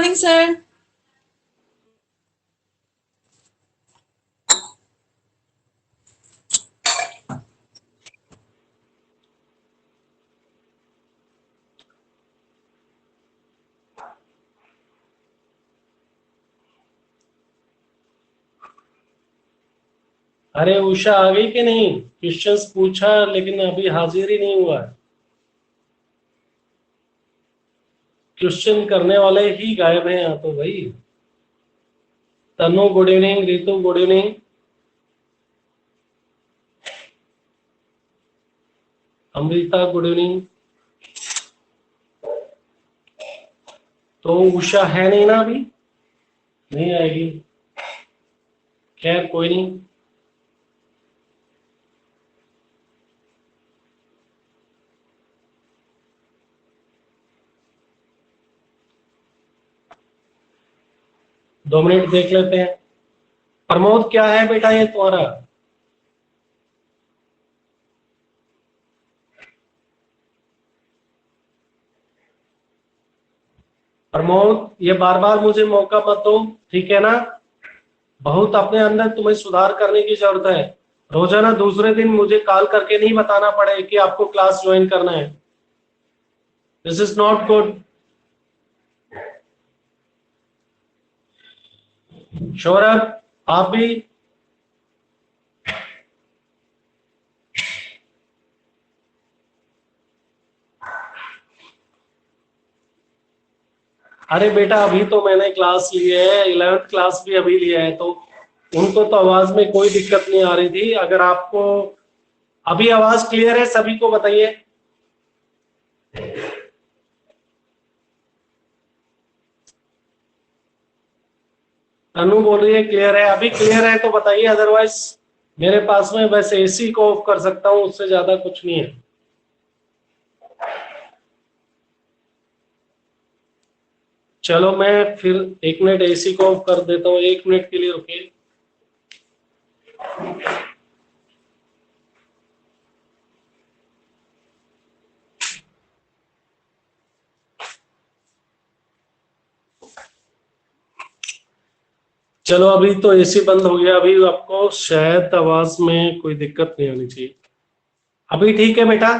morning, sir. अरे उषा आ गई कि नहीं? क्वेश्चंस पूछा लेकिन अभी हाजिर ही नहीं हुआ। क्वेश्चन करने वाले ही गायब हैं यहाँ तो भाई। Tanu good evening, Ritu good evening, Amrita good evening. तो उषा है नहीं ना अभी, नहीं आएगी। खैर कोई नहीं। दो मिनट देख लेते हैं। प्रमोद क्या है बेटा ये तुम्हारा? प्रमोद ये बार बार मुझे मौका मत दो, ठीक है ना? बहुत अपने अंदर तुम्हें सुधार करने की जरूरत है। रोजाना दूसरे दिन मुझे कॉल करके नहीं बताना पड़े कि आपको क्लास ज्वाइन करना है। This is not good. Saurabh आप भी। अरे बेटा अभी तो मैंने क्लास ली है, 11th क्लास भी अभी लिया है, तो उनको तो आवाज में कोई दिक्कत नहीं आ रही थी। अगर आपको अभी आवाज क्लियर है सभी को बताइए। अनु बोल रही है क्लियर है। अभी क्लियर है तो बताइए, अदरवाइज मेरे पास में बस एसी को ऑफ कर सकता हूं, उससे ज्यादा कुछ नहीं है। चलो मैं फिर 1 मिनट एसी को ऑफ कर देता हूँ, 1 मिनट के लिए रुकिए। चलो अभी तो एसी बंद हो गया। अभी आपको शायद आवाज में कोई दिक्कत नहीं होनी चाहिए। अभी ठीक है बेटा?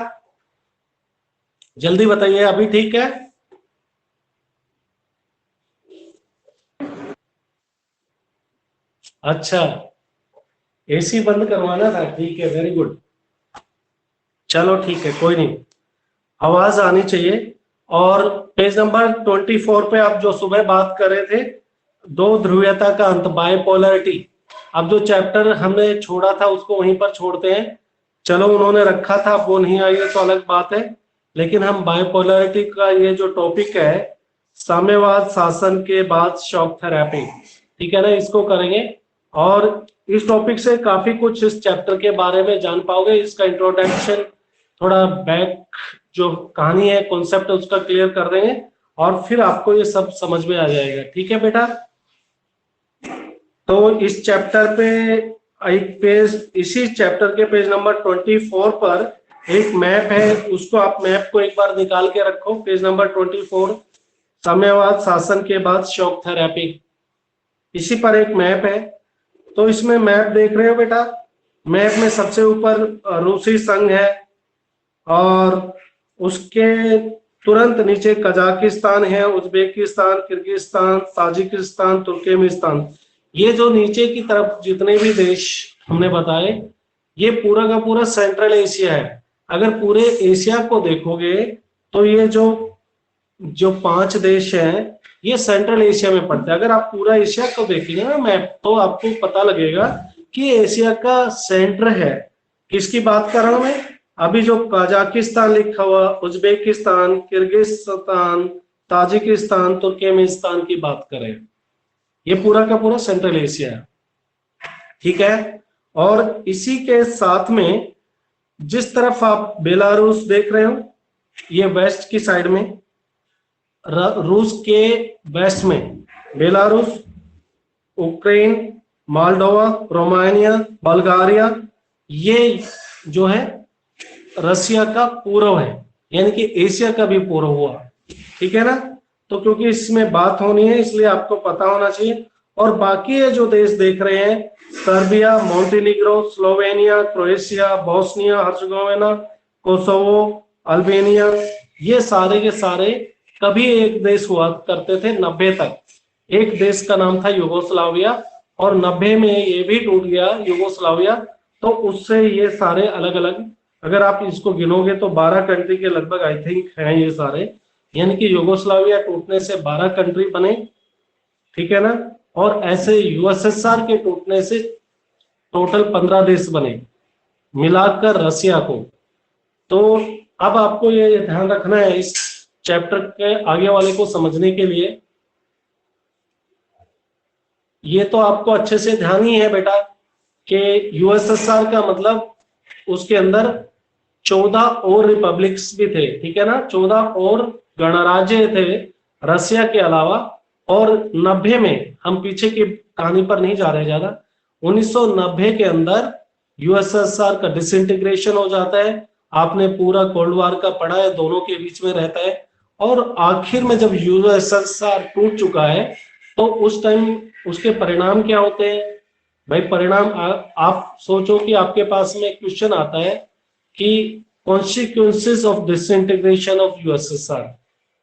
जल्दी बताइए अभी ठीक है? अच्छा एसी बंद करवाना था, ठीक है, वेरी गुड। चलो ठीक है कोई नहीं, आवाज आनी चाहिए। और पेज नंबर 24 पे आप जो सुबह बात कर रहे थे, दो ध्रुवीयता का अंत, बाइपोलरिटी। अब जो चैप्टर हमने छोड़ा था उसको वहीं पर छोड़ते हैं। चलो उन्होंने रखा था, वो नहीं आई है तो अलग बात है, लेकिन हम बाइपोलरिटी का ये जो टॉपिक है, साम्यवाद शासन के बाद शॉक थेरेपी, ठीक है ना, इसको करेंगे। और इस टॉपिक से काफी कुछ इस चैप्टर के बारे में जान पाओगे। इसका इंट्रोडक्शन, थोड़ा बैक जो कहानी है, कॉन्सेप्ट है, उसका क्लियर कर देंगे और फिर आपको ये सब समझ में आ जाएगा, ठीक है बेटा? तो इस चैप्टर पे एक पेज, इसी चैप्टर के पेज नंबर 24 पर एक मैप है, उसको आप मैप को एक बार निकाल के रखो। पेज नंबर 24, साम्यवाद शासन के बाद शॉक थेरेपी, इसी पर एक मैप है। तो इसमें मैप देख रहे हो बेटा? मैप में सबसे ऊपर रूसी संघ है और उसके तुरंत नीचे कजाकिस्तान है, उज्बेकिस्तान, किर्गिस्तान, ताजिकिस्तान, तुर्कमेनिस्तान। ये जो नीचे की तरफ जितने भी देश हमने बताए, ये पूरा का पूरा सेंट्रल एशिया है। अगर पूरे एशिया को देखोगे तो ये जो 5 देश हैं ये सेंट्रल एशिया में पड़ते हैं। अगर आप पूरा एशिया को देखेंगे ना मैप, तो आपको पता लगेगा कि एशिया का सेंटर है। किसकी बात कर रहा हूं मैं? अभी जो कजाकिस्तान लिखा हुआ, उज्बेकिस्तान, किर्गिस्तान, ताजिकिस्तान, तुर्कमेनिस्तान की बात करें, ये पूरा का पूरा सेंट्रल एशिया है, ठीक है। और इसी के साथ में जिस तरफ आप बेलारूस देख रहे हो, ये वेस्ट की साइड में, रूस के वेस्ट में Belarus, Ukraine, Moldova, Romania, Bulgaria, ये जो है रसिया का पूर्व है, यानी कि एशिया का भी पूर्व हुआ, ठीक है ना। तो क्योंकि इसमें बात होनी है इसलिए आपको पता होना चाहिए। और बाकी ये जो देश देख रहे हैं, Serbia, Montenegro, Slovenia, Croatia, Bosnia Herzegovina, Kosovo, Albania, ये सारे के सारे कभी एक देश हुआ करते थे 90 तक। एक देश का नाम था यूगोस्लाविया, और 90 में ये भी टूट गया यूगोस्लाविया। तो उससे ये सारे अलग अलग, अगर आप इसको गिनोगे तो 12 कंट्री के लगभग आई थिंक हैं ये सारे, यानी कि यूगोस्लाविया टूटने से 12 कंट्री बने, ठीक है ना। और ऐसे यूएसएसआर के टूटने से टोटल 15 देश बने, मिलाकर रसिया को। तो अब आपको ये ध्यान रखना है इस चैप्टर के आगे वाले को समझने के लिए, ये तो आपको अच्छे से ध्यान ही है बेटा कि यूएसएसआर का मतलब उसके अंदर 14 और रिपब्लिक्स भी थे, ठीक है ना, 14 और गणराज्य थे रसिया के अलावा। और 90 में, हम पीछे की कहानी पर नहीं जा रहे ज्यादा, 1990 के अंदर यूएसएसआर का डिसइंटीग्रेशन हो जाता है। आपने पूरा कोल्ड वार का पढ़ा है, दोनों के बीच में रहता है। और आखिर में जब यूएसएसआर टूट चुका है तो उस टाइम उसके परिणाम क्या होते हैं भाई? परिणाम आप सोचो कि आपके पास में क्वेश्चन आता है कि consequences of disintegration of USSR,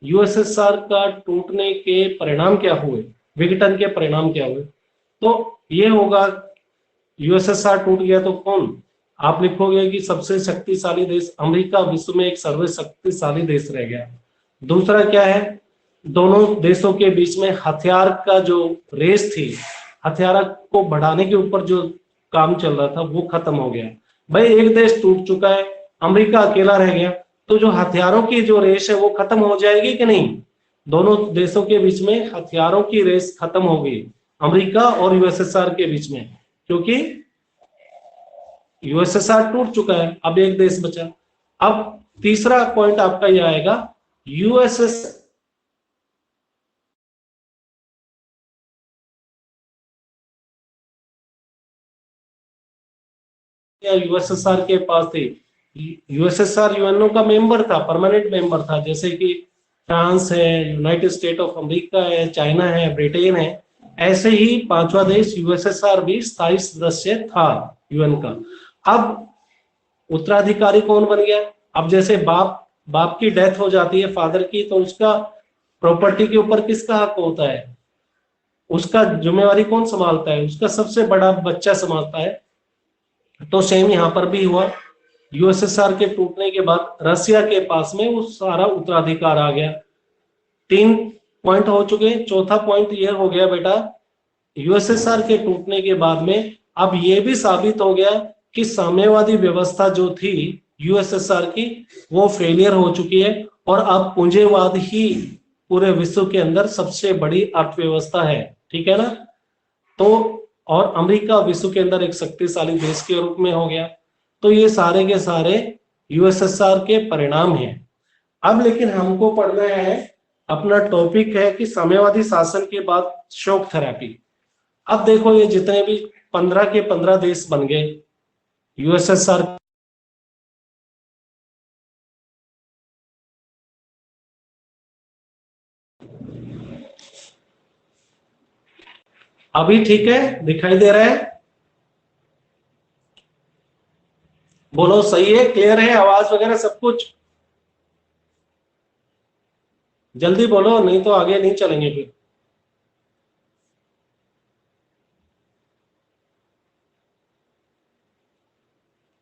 USSR का टूटने के परिणाम क्या हुए, विघटन के परिणाम क्या हुए। तो ये होगा यूएसएसआर टूट गया तो कौन, आप लिखोगे कि सबसे शक्तिशाली देश अमेरिका विश्व में एक सर्वशक्तिशाली देश रह गया। दूसरा क्या है, दोनों देशों के बीच में हथियार का जो रेस थी, हथियार को बढ़ाने के ऊपर जो काम चल रहा था वो खत्म हो गया। भाई एक देश टूट चुका है, अमेरिका अकेला रह गया, तो जो हथियारों की जो रेस है वो खत्म हो जाएगी कि नहीं? दोनों देशों के बीच में हथियारों की रेस खत्म हो गई, अमेरिका और यूएसएसआर के बीच में, क्योंकि यूएसएसआर टूट चुका है, अब एक देश बचा। अब तीसरा पॉइंट आपका यह आएगा, यूएसएस यूएसएसआर के पास थे, यूएसएसआर यूएनओ का मेंबर था, परमानेंट मेंबर था, जैसे कि फ्रांस है, यूनाइटेड स्टेट ऑफ अमेरिका है, चाइना है, ब्रिटेन है। ऐसे ही पांचवा देश यूएसएसआर भी स्थायी सदस्य था यूएन का। अब उत्तराधिकारी कौन बन गया? अब जैसे बाप की डेथ हो जाती है, फादर की, तो उसका प्रॉपर्टी के ऊपर किसका हक होता है? उसका जिम्मेवारी कौन संभालता है? उसका सबसे बड़ा बच्चा संभालता है। तो सेम यहां पर भी हुआ, यूएसएसआर के टूटने के बाद रसिया के पास में वो सारा उत्तराधिकार आ गया। 3 पॉइंट हो चुके। चौथा पॉइंट ये हो गया बेटा, यूएसएसआर के टूटने के बाद में अब ये भी साबित हो गया कि साम्यवादी व्यवस्था जो थी यूएसएसआर की वो फेलियर हो चुकी है, और अब पूंजीवाद ही पूरे विश्व के अंदर सबसे बड़ी अर्थव्यवस्था है, ठीक है ना। तो और अमेरिका विश्व के अंदर एक शक्तिशाली देश के रूप में हो गया। तो ये सारे के सारे यूएसएसआर के परिणाम हैं। अब लेकिन हमको पढ़ना है, अपना टॉपिक है कि साम्यवादी शासन के बाद शॉक थेरेपी। अब देखो ये जितने भी 15 के 15 देश बन गए यूएसएसआर, अभी ठीक है, दिखाई दे रहा है? बोलो सही है, क्लियर है, आवाज वगैरह सब कुछ? जल्दी बोलो, नहीं तो आगे नहीं चलेंगे फिर।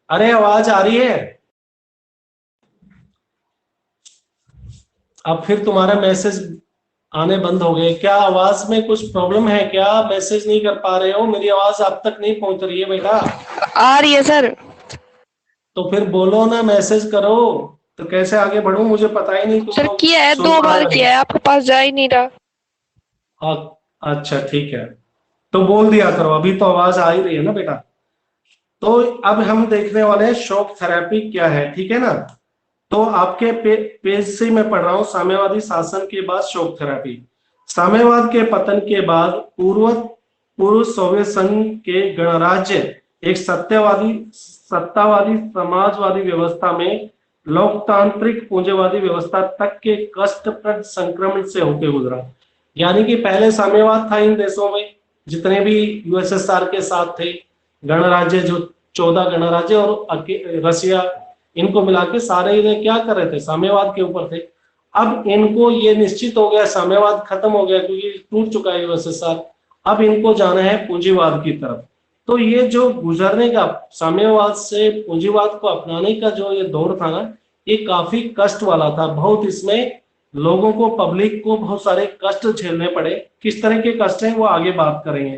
अरे आवाज आ रही है? अब फिर तुम्हारा मैसेज आने बंद हो गए क्या? आवाज में कुछ प्रॉब्लम है क्या? मैसेज नहीं कर पा रहे हो? मेरी आवाज आप तक नहीं पहुंच रही है बेटा? आ रही है सर। तो फिर बोलो ना, मैसेज करो, तो कैसे आगे बढ़ूं? मुझे पता ही नहीं तुम सर लोग किया है, सुन 2 पा बार रहे किया है, आपके पास जा ही नहीं रहा। अच्छा ठीक है, तो बोल दिया करो, अभी तो आवाज आ ही रही है ना बेटा। तो अब हम देखने वाले हैं शॉक थेरेपी क्या है, ठीक है ना। तो आपके पेज से मैं पढ़ रहा हूं, साम्यवादी शासन के बाद शॉक थेरेपी। साम्यवाद के पतन के बाद पूर्व सोवियत संघ के गणराज्य एक सत्तावादी समाजवादी व्यवस्था में लोकतांत्रिक पूंजीवादी व्यवस्था तक के कष्टप्रद संक्रमण से होकर गुजरा। यानी कि पहले साम्यवाद था इन देशों में, जितने भी यूएसएसआर के साथ थे गणराज्य, जो 14 गणराज्य और रसिया, इनको मिला के सारे इन्हें क्या कर रहे थे, साम्यवाद के ऊपर थे। अब इनको ये निश्चित हो गया साम्यवाद खत्म हो गया क्योंकि टूट चुका है यूएसएसआर, अब इनको जाना है पूंजीवाद की तरफ। तो ये जो गुजरने का साम्यवाद से पूंजीवाद को अपनाने का जो ये दौर था ना, ये काफी कष्ट वाला था। बहुत इसमें लोगों को, पब्लिक को बहुत सारे कष्ट झेलने पड़े। किस तरह के कष्ट हैं वो आगे बात करेंगे।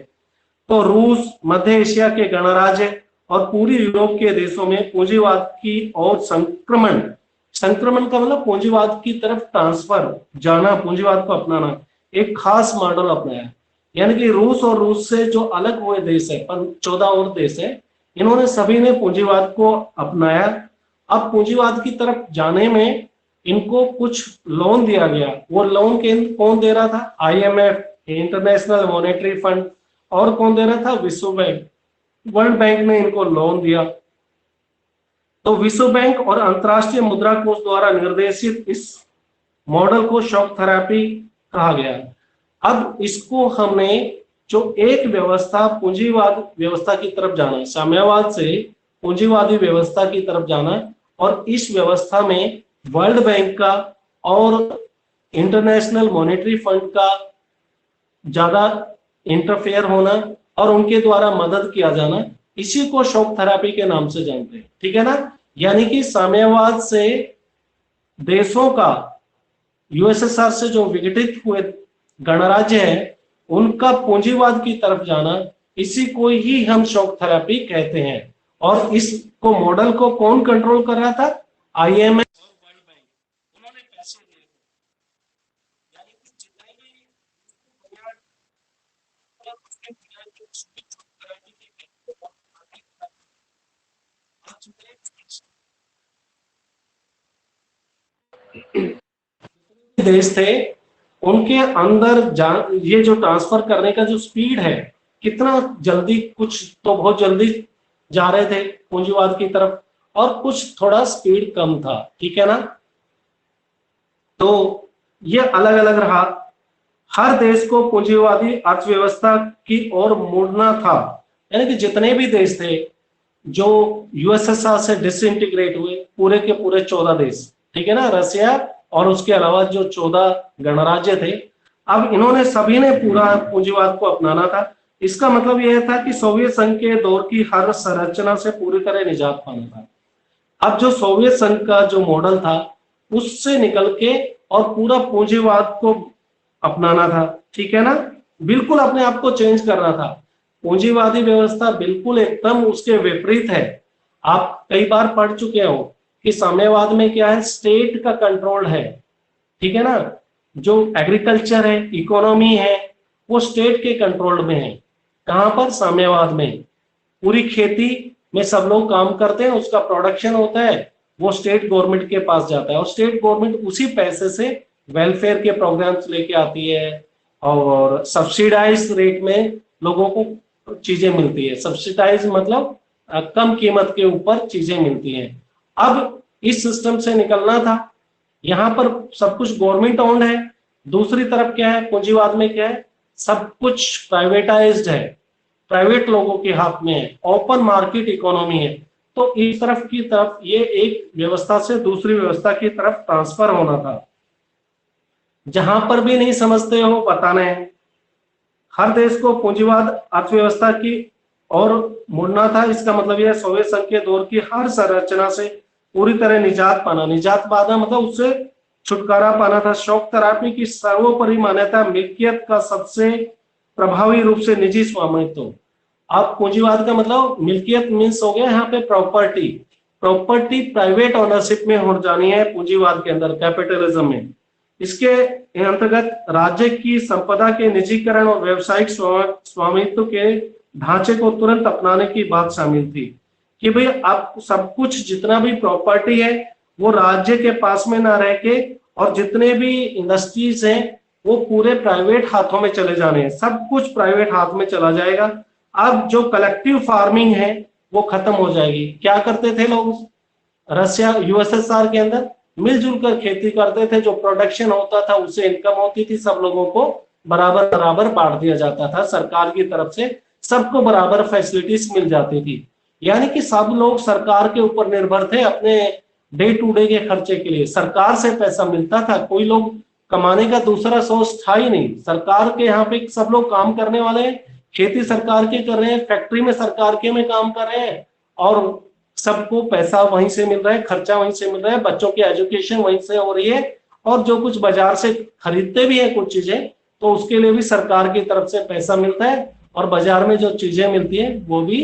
तो रूस, मध्य एशिया के गणराज्य और पूरी यूरोप के देशों में पूंजीवाद की और संक्रमण का मतलब पूंजीवाद की तरफ ट्रांसफर, जाना, पूंजीवाद को अपनाना, एक खास मॉडल अपनाया। यानी कि रूस और रूस से जो अलग हुए देश है, 14 और देश है, इन्होंने सभी ने पूंजीवाद को अपनाया। अब पूंजीवाद की तरफ जाने में इनको कुछ लोन दिया गया। वो लोन कौन दे रहा था? आईएमएफ, इंटरनेशनल मॉनेटरी फंड, और कौन दे रहा था? विश्व बैंक, वर्ल्ड बैंक ने इनको लोन दिया। तो विश्व बैंक और अंतरराष्ट्रीय मुद्रा कोष द्वारा निर्देशित इस मॉडल को शॉक थेरेपी कहा गया। अब इसको हमने जो एक व्यवस्था, पूंजीवाद व्यवस्था की तरफ जाना, साम्यवाद से पूंजीवादी व्यवस्था की तरफ जाना, और इस व्यवस्था में वर्ल्ड बैंक का और इंटरनेशनल मॉनेटरी फंड का ज्यादा इंटरफेयर होना और उनके द्वारा मदद किया जाना, इसी को शॉक थेरेपी के नाम से जानते हैं। ठीक है ना? यानी कि साम्यवाद से देशों का, यूएसएसआर से जो विघटित हुए गणराज्य है, उनका पूंजीवाद की तरफ जाना, इसी को ही हम शॉक थेरेपी कहते हैं। और इसको मॉडल को कौन कंट्रोल कर रहा था? आईएमएफ और वर्ल्ड बैंक, उन्होंने पैसे दिए। यानी कि जितने भी देश थे, उनके अंदर ये जो ट्रांसफर करने का जो स्पीड है, कितना जल्दी, कुछ तो बहुत जल्दी जा रहे थे पूंजीवाद की तरफ और कुछ थोड़ा स्पीड कम था। ठीक है ना? तो ये अलग अलग रहा। हर देश को पूंजीवादी अर्थव्यवस्था की ओर मुड़ना था। यानी कि जितने भी देश थे जो यूएसएसआर से डिसइंटीग्रेट हुए, पूरे के पूरे 14 देश, ठीक है ना, रसिया और उसके अलावा जो 14 गणराज्य थे, अब इन्होंने सभी ने पूरा पूंजीवाद को अपनाना था। इसका मतलब यह था कि सोवियत संघ के दौर की हर संरचना से पूरी तरह निजात पाना था। अब जो सोवियत संघ का जो मॉडल था उससे निकल के और पूरा पूंजीवाद को अपनाना था। ठीक है ना? बिल्कुल अपने आप को चेंज करना था। पूंजीवादी व्यवस्था बिल्कुल एकदम उसके विपरीत है। आप कई बार पढ़ चुके हो कि साम्यवाद में क्या है, स्टेट का कंट्रोल है। ठीक है ना? जो एग्रीकल्चर है, इकोनॉमी है, वो स्टेट के कंट्रोल में है। कहां पर? साम्यवाद में। पूरी खेती में सब लोग काम करते हैं, उसका प्रोडक्शन होता है, वो स्टेट गवर्नमेंट के पास जाता है और स्टेट गवर्नमेंट उसी पैसे से वेलफेयर के प्रोग्राम्स लेके आती है और सब्सिडाइज रेट में लोगों को चीजें मिलती है। सब्सिडाइज मतलब कम कीमत के ऊपर चीजें मिलती हैं। अब इस सिस्टम से निकलना था। यहाँ पर सब कुछ गवर्नमेंट ओन्ड है, दूसरी तरफ क्या है, पूंजीवाद में क्या है, सब कुछ प्राइवेटाइज्ड है, प्राइवेट लोगों के हाथ में है, ओपन मार्केट इकोनॉमी है। तो इस तरफ की तरफ ये एक व्यवस्था से दूसरी व्यवस्था की तरफ ट्रांसफर होना था। जहां पर भी नहीं समझते हो बताना है। हर देश को पूंजीवाद अर्थव्यवस्था की और मुड़ना था। इसका मतलब यह सोवियत संघ के दौर की हर संरचना से पूरी तरह निजात पाना। निजात पाना मतलब उससे छुटकारा पाना था। शॉक थेरेपी की सर्वोपरि मान्यता मिल्कियत का सबसे प्रभावी रूप से निजी स्वामित्व। अब पूंजीवाद का मतलब मिल्कियत मीन्स हो गया यहाँ पे प्रॉपर्टी। प्रॉपर्टी प्राइवेट ओनरशिप में हो जानी है पूंजीवाद के अंदर, कैपिटलिज्म में। इसके अंतर्गत राज्य की संपदा के निजीकरण और व्यवसायिक स्वामित्व के ढांचे को तुरंत अपनाने की बात शामिल थी कि भाई अब सब कुछ जितना भी प्रॉपर्टी है वो राज्य के पास में ना रह के, और जितने भी इंडस्ट्रीज हैं वो पूरे प्राइवेट हाथों में चले जाने हैं। सब कुछ प्राइवेट हाथ में चला जाएगा। अब जो कलेक्टिव फार्मिंग है वो खत्म हो जाएगी। क्या करते थे लोग? रशिया यूएसएसआर के अंदर मिलजुल कर खेती करते थे, जो प्रोडक्शन होता था उससे इनकम होती थी, सब लोगों को बराबर बराबर बांट दिया जाता था, सरकार की तरफ से सबको बराबर फैसिलिटीज मिल जाती थी। यानी कि सब लोग सरकार के ऊपर निर्भर थे अपने डे टू डे के खर्चे के लिए, सरकार से पैसा मिलता था, कोई लोग कमाने का दूसरा सोर्स था ही नहीं। सरकार के यहाँ पे सब लोग काम करने वाले हैं, खेती सरकार के कर रहे हैं, फैक्ट्री में सरकार के में काम कर रहे हैं, और सबको पैसा वहीं से मिल रहा है, खर्चा वहीं से मिल रहा है, बच्चों की एजुकेशन वहीं से हो रही है, और जो कुछ बाजार से खरीदते भी है कुछ चीजें, तो उसके लिए भी सरकार की तरफ से पैसा मिलता है, और बाजार में जो चीजें मिलती है वो भी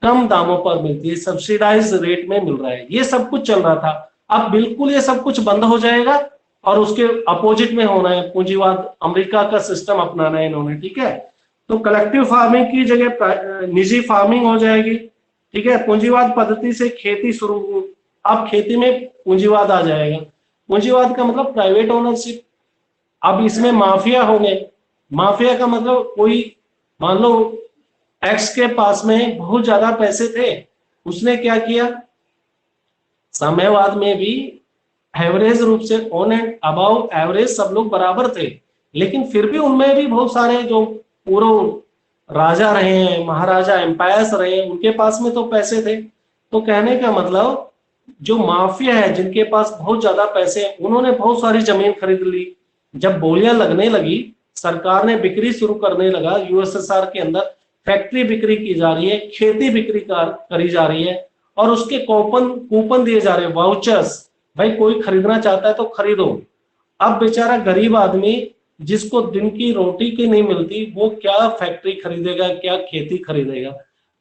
कम दामों पर मिलती है, सब्सिडाइज रेट में मिल रहा है। ये सब कुछ चल रहा था। अब बिल्कुल ये सब कुछ बंद हो जाएगा और उसके अपोजिट में होना है, पूंजीवाद, अमेरिका का सिस्टम अपनाना है इन्होंने, ठीक है। तो कलेक्टिव फार्मिंग की जगह निजी फार्मिंग हो जाएगी, ठीक है। पूंजीवाद पद्धति से खेती शुरू, अब खेती में पूंजीवाद आ जाएगा। पूंजीवाद का मतलब प्राइवेट ओनरशिप। अब इसमें माफिया होंगे। माफिया का मतलब कोई, मान लो एक्स के पास में बहुत ज्यादा पैसे थे, उसने क्या किया, साम्यवाद में भी एवरेज रूप से ऑन एंड अबाउ एवरेज सब लोग बराबर थे, लेकिन फिर भी उनमें भी बहुत सारे जो पूरा राजा रहे हैं, महाराजा एम्पायर्स रहे हैं, उनके पास में तो पैसे थे। तो कहने का मतलब जो माफिया है, जिनके पास बहुत ज्यादा पैसे हैं, उन्होंने बहुत सारी जमीन खरीद ली। जब बोलियां लगने लगी, सरकार ने बिक्री शुरू करने लगा, यूएसएसआर के अंदर फैक्ट्री बिक्री की जा रही है, खेती बिक्री करी जा रही है, और उसके कूपन कूपन दिए जा रहे हैं, वाउचर्स, भाई कोई खरीदना चाहता है तो खरीदो। अब बेचारा गरीब आदमी जिसको दिन की रोटी की नहीं मिलती, वो क्या फैक्ट्री खरीदेगा, क्या खेती खरीदेगा।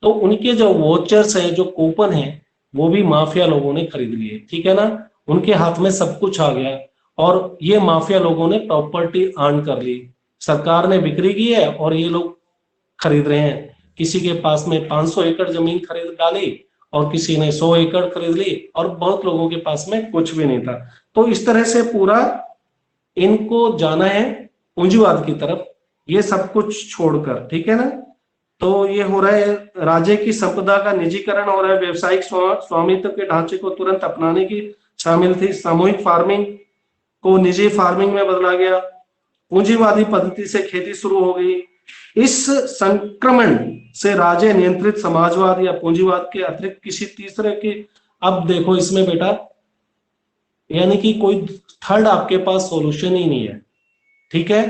तो उनके जो वाउचर्स हैं, जो कूपन है, वो भी माफिया लोगों ने खरीद लिए, ठीक है ना। उनके हाथ में सब कुछ आ गया, और ये माफिया लोगों ने प्रॉपर्टी अर्न कर ली। सरकार ने बिक्री की है और ये लोग खरीद रहे हैं। किसी के पास में 500 एकड़ जमीन खरीद डाली, और किसी ने 100 एकड़ खरीद ली, और बहुत लोगों के पास में कुछ भी नहीं था। तो इस तरह से पूरा इनको जाना है पूंजीवाद की तरफ, ये सब कुछ छोड़कर, ठीक है ना। तो ये हो रहा है, राज्य की संपदा का निजीकरण हो रहा है, व्यवसायिक स्वामित्व के ढांचे को तुरंत अपनाने की शामिल थी, सामूहिक फार्मिंग को निजी फार्मिंग में बदला गया, पूंजीवादी पद्धति से खेती शुरू हो गई। इस संक्रमण से राज्य नियंत्रित समाजवाद या पूंजीवाद के अतिरिक्त किसी तीसरे की, अब देखो इसमें बेटा, यानी कि कोई थर्ड आपके पास सॉल्यूशन ही नहीं है, ठीक है।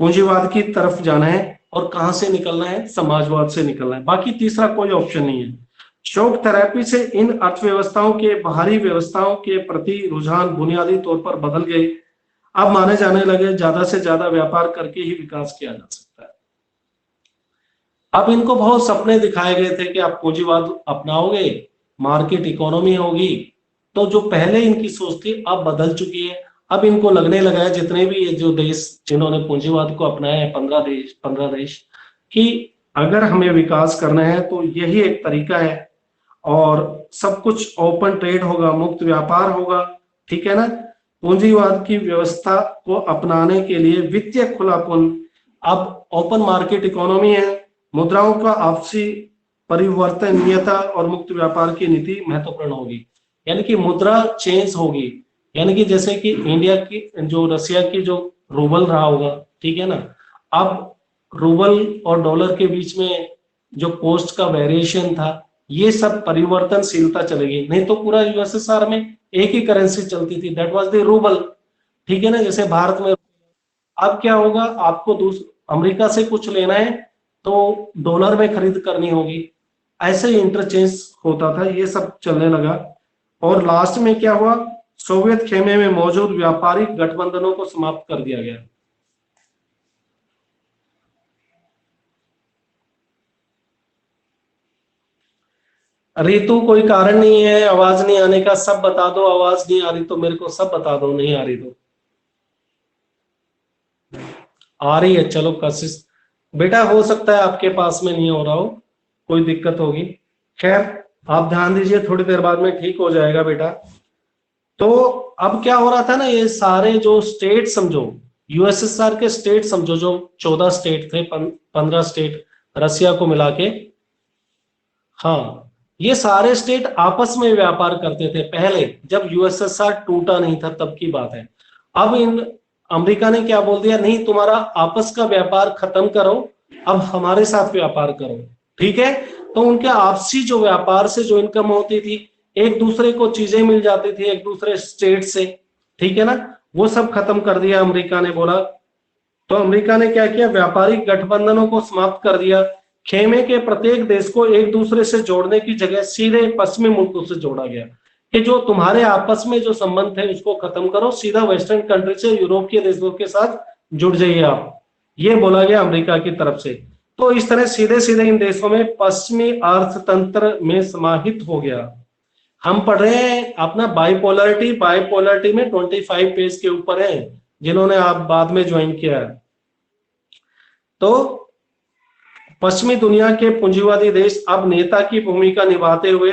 पूंजीवाद की तरफ जाना है, और कहां से निकलना है, समाजवाद से निकलना है, बाकी तीसरा कोई ऑप्शन नहीं है। शॉक थेरेपी से इन अर्थव्यवस्थाओं के बाहरी व्यवस्थाओं के प्रति रुझान बुनियादी तौर पर बदल गए। अब माने जाने लगे ज्यादा से ज्यादा व्यापार करके ही विकास किया जा सकता है। अब इनको बहुत सपने दिखाए गए थे कि आप पूंजीवाद अपनाओगे, मार्केट इकोनॉमी होगी। तो जो पहले इनकी सोच थी अब बदल चुकी है। अब इनको लगने लगा है, जितने भी ये जो देश जिन्होंने पूंजीवाद को अपनाया है, 15 देश, कि अगर हमें विकास करना है तो यही एक तरीका है, और सब कुछ ओपन ट्रेड होगा, मुक्त व्यापार होगा, ठीक है ना। पूंजीवाद की व्यवस्था को अपनाने के लिए वित्तीय खुलापन, अब ओपन मार्केट इकोनॉमी है, मुद्राओं का आपसी परिवर्तनीयता और मुक्त व्यापार की नीति महत्वपूर्ण होगी। यानी कि मुद्रा चेंज होगी, यानी कि जैसे कि इंडिया की जो रशिया की जो रूबल रहा होगा, ठीक है ना, अब रूबल और डॉलर के बीच में जो कोस्ट का वेरिएशन था, ये सब परिवर्तनशीलता चलेगी। नहीं तो पूरा यूएसएसआर में एक ही करेंसी चलती थी, दैट वाज द रूबल, ठीक है ना। जैसे भारत में अब क्या होगा, आपको अमेरिका से कुछ लेना है तो डॉलर में खरीद करनी होगी, ऐसे ही इंटरचेंज होता था, ये सब चलने लगा। और लास्ट में क्या हुआ, सोवियत खेमे में मौजूद व्यापारिक गठबंधनों को समाप्त कर दिया गया। रितु कोई कारण नहीं है आवाज नहीं आने का, सब बता दो। आवाज नहीं आ रही तो मेरे को सब बता दो, नहीं आ रही तो। आ रही है, चलो कोशिश। बेटा हो सकता है आपके पास में नहीं हो रहा हो, कोई दिक्कत होगी, खैर आप ध्यान दीजिए, थोड़ी देर बाद में ठीक हो जाएगा बेटा। तो अब क्या हो रहा था ना, ये सारे जो स्टेट समझो, यूएसएसआर के स्टेट समझो, जो 14 स्टेट थे, 15 स्टेट रसिया को मिला के, हाँ ये सारे स्टेट आपस में व्यापार करते थे पहले, जब यूएसएसआर टूटा नहीं था तब की बात है। अब इन अमेरिका ने क्या बोल दिया, नहीं तुम्हारा आपस का व्यापार खत्म करो, अब हमारे साथ व्यापार करो, ठीक है। तो उनके आपसी जो व्यापार से जो इनकम होती थी, एक दूसरे को चीजें मिल जाती थी एक दूसरे स्टेट से, ठीक है ना, वो सब खत्म कर दिया अमेरिका ने बोला। तो अमेरिका ने क्या किया, व्यापारिक गठबंधनों को समाप्त कर दिया। खेमे के प्रत्येक देश को एक दूसरे से जोड़ने की जगह सीधे पश्चिमी मुल्कों से जोड़ा गया कि जो तुम्हारे आपस में जो संबंध थे उसको खत्म करो, सीधा वेस्टर्न कंट्री से यूरोप के देशों के साथ जुड़ जाइए आप, ये बोला गया अमेरिका की तरफ से। तो इस तरह सीधे सीधे इन देशों में पश्चिमी अर्थतंत्र में समाहित हो गया। हम पढ़ रहे हैं अपना बाइपोलरिटी, बाइपोलरिटी में 25 पेज के ऊपर है, जिन्होंने आप बाद में ज्वाइन किया है। तो पश्चिमी दुनिया के पूंजीवादी देश अब नेता की भूमिका निभाते हुए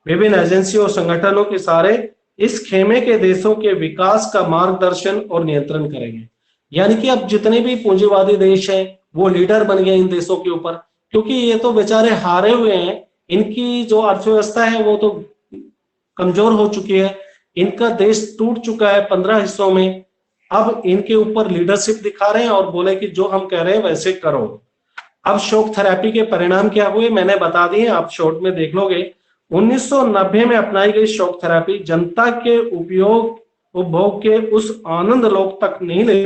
विभिन्न एजेंसियों और संगठनों के सारे इस खेमे के देशों के विकास का मार्गदर्शन और नियंत्रण करेंगे। यानी कि अब जितने भी पूंजीवादी देश हैं वो लीडर बन गए इन देशों के ऊपर, क्योंकि ये तो बेचारे हारे हुए हैं, इनकी जो अर्थव्यवस्था है वो तो कमजोर हो चुकी है, इनका देश टूट चुका है 15 हिस्सों में। अब इनके ऊपर लीडरशिप दिखा रहे हैं और बोले कि जो हम कह रहे हैं वैसे करो। अब शॉक थेरेपी के परिणाम क्या हुए मैंने बता दिए, आप शॉर्ट में देख लोगे। 1990 में अपनाई गई शॉक थेरेपी जनता के उपभोग के उस आनंद लोक तक नहीं ले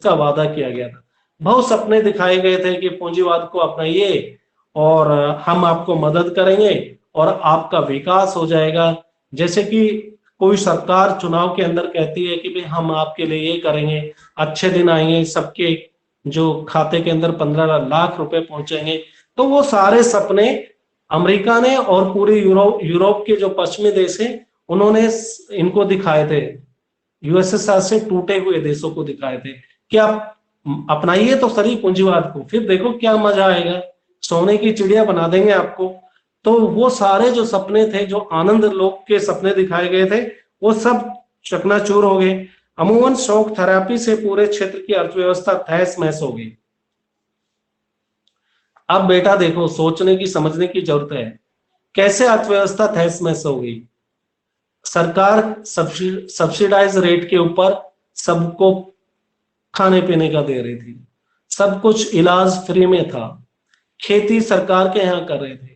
का वादा किया गया था। बहुत सपने दिखाए गए थे कि पूंजीवाद को अपनाइए और हम आपको मदद करेंगे और आपका विकास हो जाएगा। जैसे कि कोई सरकार चुनाव के अंदर कहती है कि भाई हम आपके लिए ये करेंगे, अच्छे दिन आएंगे, सबके जो खाते के अंदर 15 लाख रुपए पहुंचेंगे। तो वो सारे सपने अमेरिका ने और पूरी यूरोप के जो पश्चिमी देश हैं उन्होंने इनको दिखाए थे, यूएसएसआर से टूटे हुए देशों को दिखाए थे कि आप अपनाइए तो सही पूंजीवाद को, फिर देखो क्या मजा आएगा, सोने की चिड़िया बना देंगे आपको। तो वो सारे जो सपने थे, जो आनंद लोक के सपने दिखाए गए थे, वो सब चकनाचूर हो गए। अमूमन शॉक थेरेपी से पूरे क्षेत्र की अर्थव्यवस्था तहस महस हो गई। अब बेटा देखो, सोचने की समझने की जरूरत है, कैसे अर्थव्यवस्था तहस महस हो गई। सरकार सब्सिडाइज रेट के ऊपर सबको खाने पीने का दे रही थी, सब कुछ इलाज फ्री में था, खेती सरकार के यहाँ कर रहे थे।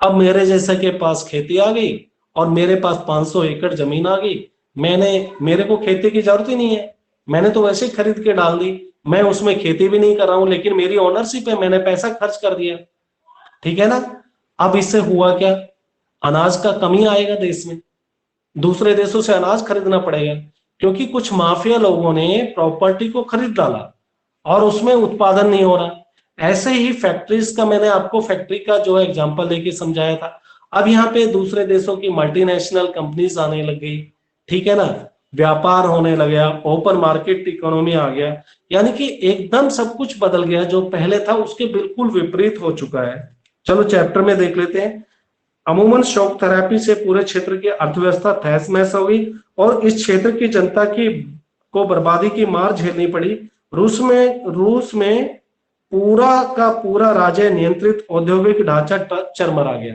अब मेरे जैसे के पास खेती आ गई और मेरे पास 500 एकड़ जमीन आ गई, मेरे को खेती की जरूरत ही नहीं है, मैंने तो वैसे ही खरीद के डाल दी, मैं उसमें खेती भी नहीं कर रहा हूं, लेकिन मेरी ओनरशिप है, मैंने पैसा खर्च कर दिया, ठीक है ना। अब इससे हुआ क्या, अनाज का कमी आएगा देश में, दूसरे देशों से अनाज खरीदना पड़ेगा, क्योंकि कुछ माफिया लोगों ने प्रॉपर्टी को खरीद डाला और उसमें उत्पादन नहीं हो रहा। ऐसे ही फैक्ट्रीज का मैंने आपको फैक्ट्री का जो एग्जांपल लेके समझाया था। अब यहाँ पे दूसरे देशों की मल्टीनेशनल कंपनीज आने लग गई, ठीक है ना, व्यापार होने लग गया, ओपन मार्केट इकोनॉमी आ गया, यानी कि एकदम सब कुछ बदल गया, जो पहले था उसके बिल्कुल विपरीत हो चुका है। चलो चैप्टर में देख लेते हैं। अमूमन शॉक थेरेपी से पूरे क्षेत्र की अर्थव्यवस्था तहस महस हो गई और इस क्षेत्र की जनता को बर्बादी की मार झेलनी पड़ी। रूस में पूरा का पूरा राज्य नियंत्रित औद्योगिक ढांचा चरमरा गया।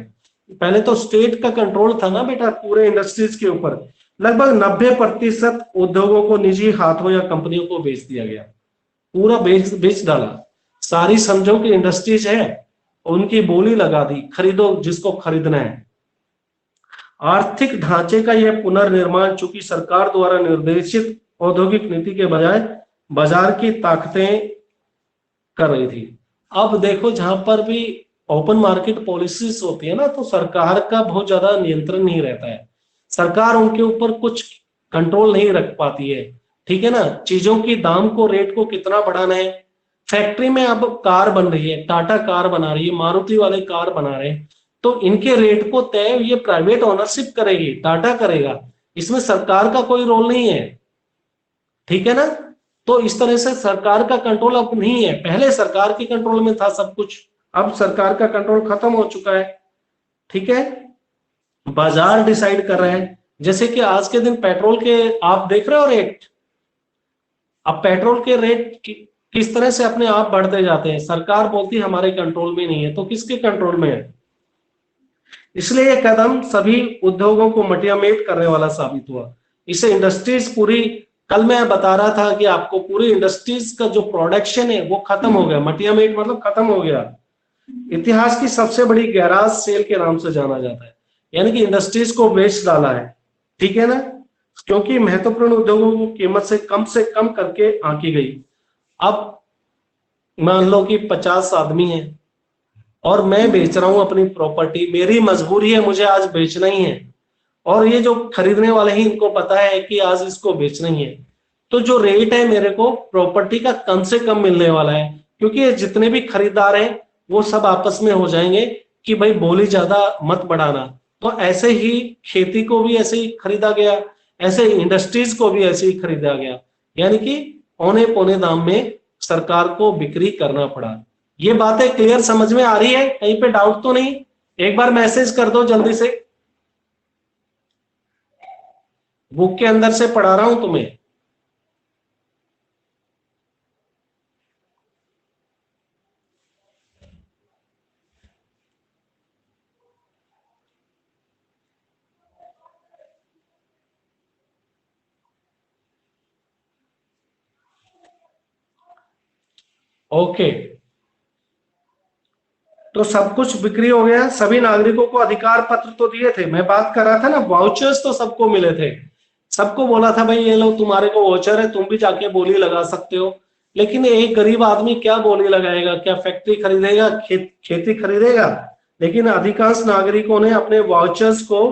पहले तो स्टेट का कंट्रोल था ना बेटा पूरे इंडस्ट्रीज के ऊपर, लगभग 90% उद्योगों को निजी हाथों या कंपनियों को बेच दिया गया, पूरा बेच डाला। सारी समझो कि इंडस्ट्रीज है, उनकी बोली लगा दी, खरीदो जिसको खरीदना है। आर्थिक ढांचे का यह पुनर्निर्माण चूंकि सरकार द्वारा निर्देशित औद्योगिक नीति के बजाय बाजार की ताकतें कर रही थी। अब देखो जहां पर भी ओपन मार्केट पॉलिसीज होती है ना, तो सरकार का बहुत ज्यादा नियंत्रण नहीं रहता है, सरकार उनके ऊपर कुछ कंट्रोल नहीं रख पाती है, ठीक है ना। चीजों की दाम को, रेट को कितना बढ़ाना है। फैक्ट्री में अब कार बन रही है, टाटा कार बना रही है, मारुति वाले कार बना रहे हैं, तो इनके रेट को तय ये प्राइवेट ओनरशिप करेगी, टाटा करेगा, इसमें सरकार का कोई रोल नहीं है, ठीक है ना। तो इस तरह से सरकार का कंट्रोल अब नहीं है, पहले सरकार के कंट्रोल में था सब कुछ, अब सरकार का कंट्रोल खत्म हो चुका है, ठीक है। बाजार डिसाइड कर रहे हैं, जैसे कि आज के दिन पेट्रोल के आप देख रहे हो रेट, अब पेट्रोल के रेट किस तरह से अपने आप बढ़ते जाते हैं, सरकार बोलती है हमारे कंट्रोल में नहीं है, तो किसके कंट्रोल में है। इसलिए ये कदम सभी उद्योगों को मोटिवेट करने वाला साबित हुआ। इससे इंडस्ट्रीज पूरी, कल मैं बता रहा था कि आपको पूरी इंडस्ट्रीज का जो प्रोडक्शन है वो खत्म हो गया। मोटिवेट मतलब खत्म हो गया। इतिहास की सबसे बड़ी गैराज सेल के नाम से जाना जाता है, यानी कि इंडस्ट्रीज को बेच डाला है, ठीक है ना, क्योंकि महत्वपूर्ण उद्योगों को कीमत से कम करके आंकी गई। अब मान लो कि 50 आदमी है और मैं बेच रहा हूं अपनी प्रॉपर्टी, मेरी मजबूरी है, मुझे आज बेचना ही है, और ये जो खरीदने वाले हैं इनको पता है कि आज इसको बेचना ही है, तो जो रेट है मेरे को प्रॉपर्टी का कम से कम मिलने वाला है, क्योंकि ये जितने भी खरीदार हैं वो सब आपस में हो जाएंगे कि भाई बोली ज्यादा मत बढ़ाना। तो ऐसे ही खेती को भी ऐसे ही खरीदा गया, ऐसे इंडस्ट्रीज को भी ऐसे ही खरीदा गया, यानी कि औने पौने दाम में सरकार को बिक्री करना पड़ा। ये बातें क्लियर समझ में आ रही है? कहीं पे डाउट तो नहीं? एक बार मैसेज कर दो जल्दी से, बुक के अंदर से पढ़ा रहा हूं तुम्हें। ओके, तो सब कुछ बिक्री हो गया, सभी नागरिकों को अधिकार पत्र तो दिए थे। मैं बात कर रहा था ना, वाउचर्स तो सबको मिले थे, सबको बोला था भाई ये लो तुम्हारे को वाउचर है, तुम भी जाके बोली लगा सकते हो। लेकिन एक गरीब आदमी क्या बोली लगाएगा? क्या फैक्ट्री खरीदेगा? खेती खरीदेगा? लेकिन अधिकांश नागरिकों ने अपने वाउचर्स को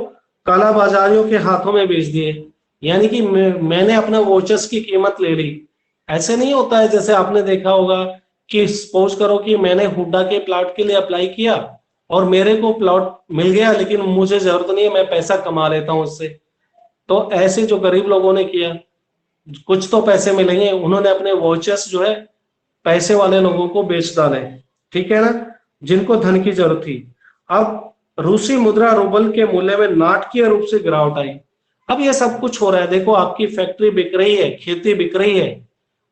काला बाजारियों के हाथों में बेच दिए, यानी कि मैंने अपना वाउचर्स की कीमत ले ली। ऐसे नहीं होता है, जैसे आपने देखा होगा कि सपोज करो कि मैंने हुड्डा के प्लॉट के लिए अप्लाई किया और मेरे को प्लॉट मिल गया, लेकिन मुझे जरूरत नहीं है, मैं पैसा कमा लेता हूं उससे। तो ऐसे जो गरीब लोगों ने किया, कुछ तो पैसे मिलेंगे, उन्होंने अपने वाउचर्स जो है पैसे वाले लोगों को बेच डाले, ठीक है ना, जिनको धन की जरूरत थी। अब रूसी मुद्रा रूबल के मूल्य में नाटकीय रूप से गिरावट आई। अब ये सब कुछ हो रहा है, देखो आपकी फैक्ट्री बिक रही है, खेती बिक रही है,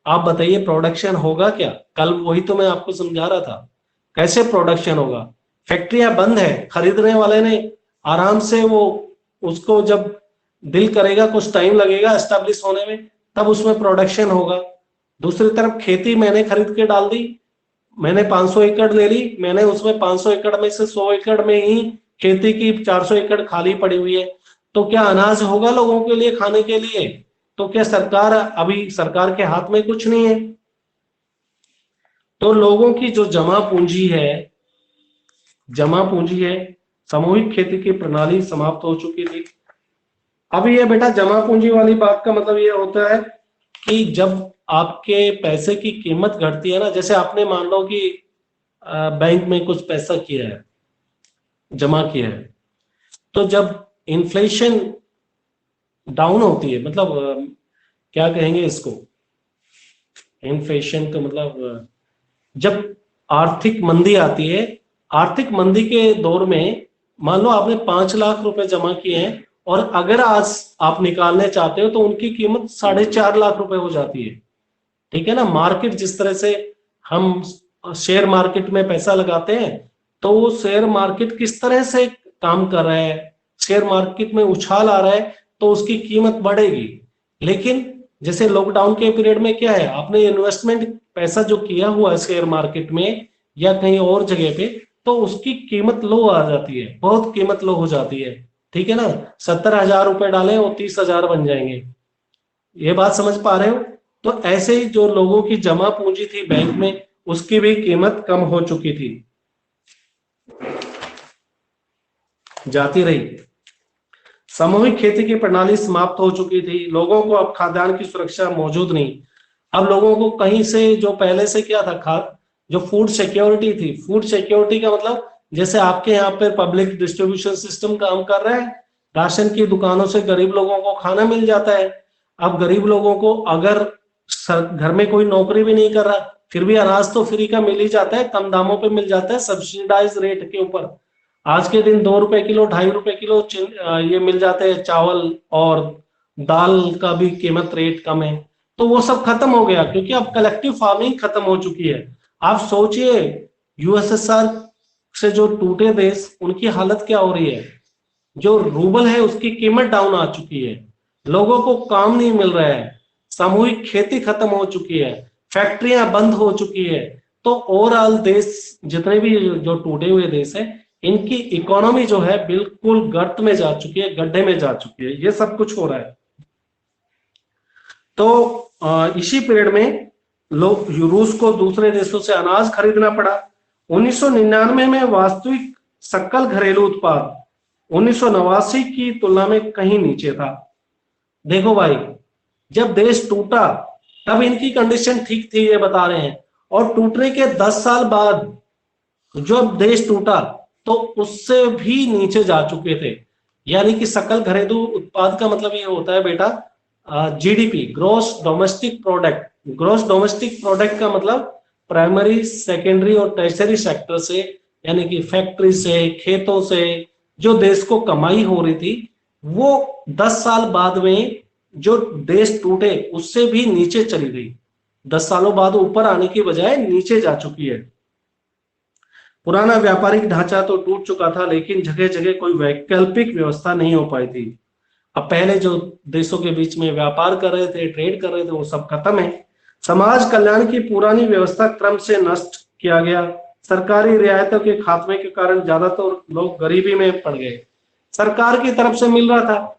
आप बताइए प्रोडक्शन होगा क्या? कल वही तो मैं आपको समझा रहा था, कैसे प्रोडक्शन होगा? फैक्ट्रियां बंद है, खरीदने वाले ने आराम से वो उसको जब दिल करेगा, कुछ टाइम लगेगा एस्टेब्लिश होने में, तब उसमें प्रोडक्शन होगा। दूसरी तरफ खेती मैंने खरीद के डाल दी, मैंने 500 एकड़ ले ली, मैंने उसमें 500 एकड़ में से 100 एकड़ में ही खेती की, 400 एकड़ खाली पड़ी हुई है, तो क्या अनाज होगा लोगों के लिए खाने के लिए? तो क्या सरकार, अभी सरकार के हाथ में कुछ नहीं है। तो लोगों की जो जमा पूंजी है, सामूहिक खेती की प्रणाली समाप्त हो चुकी थी। अब ये बेटा जमा पूंजी वाली बात का मतलब ये होता है कि जब आपके पैसे की कीमत घटती है ना, जैसे आपने मान लो कि बैंक में कुछ पैसा किया है, जमा किया है, तो जब इन्फ्लेशन डाउन होती है, मतलब क्या कहेंगे इसको, इन्फ्लेशन तो मतलब जब आर्थिक मंदी आती है, आर्थिक मंदी के दौर में मान लो आपने 5 लाख रुपए जमा किए हैं और अगर आज आप निकालने चाहते हो तो उनकी कीमत 4.5 लाख रुपए हो जाती है, ठीक है ना। मार्केट जिस तरह से हम शेयर मार्केट में पैसा लगाते हैं, तो वो शेयर मार्केट किस तरह से काम कर रहा है, शेयर मार्केट में उछाल आ रहा है तो उसकी कीमत बढ़ेगी। लेकिन जैसे लॉकडाउन के पीरियड में क्या है, आपने इन्वेस्टमेंट पैसा जो किया हुआ है शेयर मार्केट में या कहीं और जगह पे, तो उसकी कीमत लो आ जाती है, बहुत कीमत लो हो जाती है, ठीक है ना। 70,000 रुपए डालें और 30,000 बन जाएंगे, ये बात समझ पा रहे हो? तो ऐसे ही जो लोगों की जमा पूंजी थी बैंक में, उसकी भी कीमत कम हो चुकी थी, जाती रही। सामूहिक खेती की प्रणाली समाप्त हो चुकी थी, लोगों को अब खाद्यान्न की सुरक्षा मौजूद नहीं। अब लोगों को कहीं से, जो पहले से क्या था, जो फूड सिक्योरिटी थी, फूड सिक्योरिटी का मतलब जैसे आपके यहाँ पे पब्लिक डिस्ट्रीब्यूशन सिस्टम काम कर रहा है, राशन की दुकानों से गरीब लोगों को खाना मिल जाता है। अब गरीब लोगों को अगर घर में कोई नौकरी भी नहीं कर रहा, फिर भी अनाज तो फ्री का मिल ही जाता है, कम दामों पे मिल जाता है, सब्सिडाइज रेट के ऊपर। आज के दिन 2 रुपए किलो, 2.5 रुपए किलो ये मिल जाते हैं चावल, और दाल का भी कीमत रेट कम है। तो वो सब खत्म हो गया, क्योंकि अब कलेक्टिव फार्मिंग खत्म हो चुकी है। आप सोचिए, यूएसएसआर से जो टूटे देश, उनकी हालत क्या हो रही है? जो रूबल है उसकी कीमत डाउन आ चुकी है, लोगों को काम नहीं मिल रहा है, सामूहिक खेती खत्म हो चुकी है, फैक्ट्रियां बंद हो चुकी है। तो ओवरऑल देश, जितने भी जो टूटे हुए देश है, इनकी इकोनॉमी जो है बिल्कुल गर्त में जा चुकी है, गड्ढे में जा चुकी है। ये सब कुछ हो रहा है। तो इसी पीरियड में लोग, रूस को दूसरे देशों से अनाज खरीदना पड़ा। 1999 में वास्तविक सकल घरेलू उत्पाद 1989 की तुलना में कहीं नीचे था। देखो भाई, जब देश टूटा तब इनकी कंडीशन ठीक थी, ये बता रहे हैं, और टूटने के 10 साल बाद जब देश टूटा तो उससे भी नीचे जा चुके थे। यानी कि सकल घरेलू उत्पाद का मतलब ये होता है बेटा GDP, gross domestic product. Gross domestic product का मतलब प्राइमरी, सेकेंडरी और टर्शियरी सेक्टर से, यानी कि फैक्ट्री से, खेतों से जो देश को कमाई हो रही थी, वो 10 साल बाद में जो देश टूटे उससे भी नीचे चली गई। 10 सालों बाद ऊपर आने की बजाय नीचे जा चुकी है। पुराना व्यापारिक ढांचा तो टूट चुका था, लेकिन जगह जगह कोई वैकल्पिक व्यवस्था नहीं हो पाई थी। अब पहले जो देशों के बीच में व्यापार कर रहे थे, ट्रेड कर रहे थे, वो सब खत्म है। समाज कल्याण की पुरानी व्यवस्था क्रम से नष्ट किया गया। सरकारी रियायतों के खात्मे के कारण ज्यादातर लोग गरीबी में पड़ गए। सरकार की तरफ से मिल रहा था।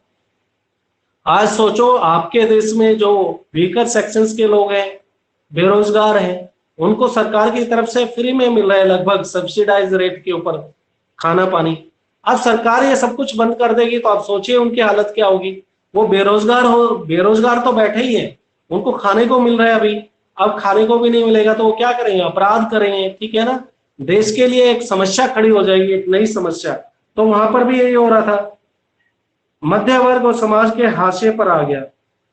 आज सोचो, आपके देश में जो वीकर सेक्शंस के लोग हैं, बेरोजगार हैं, उनको सरकार की तरफ से फ्री में मिल रहा है, लगभग सब्सिडाइज रेट के ऊपर खाना पानी। अब सरकार ये सब कुछ बंद कर देगी तो आप सोचिए उनकी हालत क्या होगी। वो बेरोजगार तो बैठे ही है, उनको खाने को मिल रहा है अभी, अब खाने को भी नहीं मिलेगा तो वो क्या करेंगे? अपराध करेंगे, ठीक है ना। देश के लिए एक समस्या खड़ी हो जाएगी, एक नई समस्या। तो वहां पर भी यही हो रहा था। मध्य वर्ग और समाज के हाशिए पर आ गया।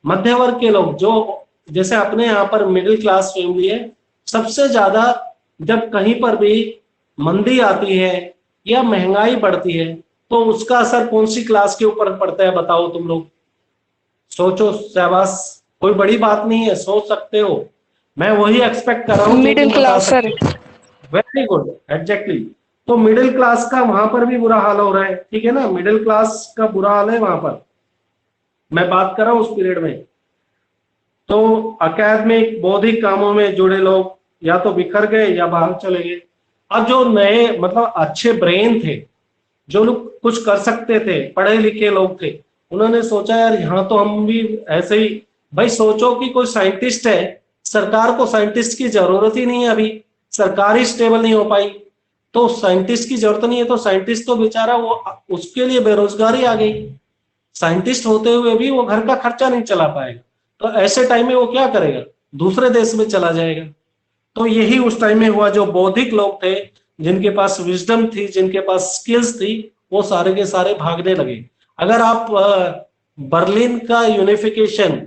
मध्य वर्ग के लोग, जो जैसे अपने यहाँ पर मिडिल क्लास फैमिली है, सबसे ज्यादा जब कहीं पर भी मंदी आती है या महंगाई बढ़ती है तो उसका असर कौन सी क्लास के ऊपर पड़ता है? बताओ तुम लोग, सोचो। शाबाश, कोई बड़ी बात नहीं है, सोच सकते हो। मैं वही एक्सपेक्ट कर रहा हूँ जो मिडिल तुम बता क्लास सर। सकते हो। Very good, exactly. तो मिडिल क्लास का वहां पर भी बुरा हाल हो रहा है, ठीक है ना। मिडिल क्लास का बुरा हाल है वहां पर, मैं बात कर रहा हूं उस पीरियड में। तो अकादमिक, बौद्धिक कामों में जुड़े लोग या तो बिखर गए या बाहर चले गए। अब जो नए, मतलब अच्छे ब्रेन थे, जो लोग कुछ कर सकते थे, पढ़े लिखे लोग थे, उन्होंने सोचा यार यहाँ तो हम भी ऐसे ही। भाई सोचो कि कोई साइंटिस्ट है, सरकार को साइंटिस्ट की जरूरत ही नहीं है अभी, सरकार ही स्टेबल नहीं हो पाई, तो साइंटिस्ट की जरूरत नहीं है, तो साइंटिस्ट तो बेचारा वो, उसके लिए बेरोजगारी आ गई। साइंटिस्ट होते हुए भी वो घर का खर्चा नहीं चला पाएगा, तो ऐसे टाइम में वो क्या करेगा? दूसरे देश में चला जाएगा। तो यही उस टाइम में हुआ। जो बौद्धिक लोग थे, जिनके पास विजडम थी, जिनके पास स्किल्स थी, वो सारे के सारे भागने लगे। अगर आप बर्लिन का यूनिफिकेशन,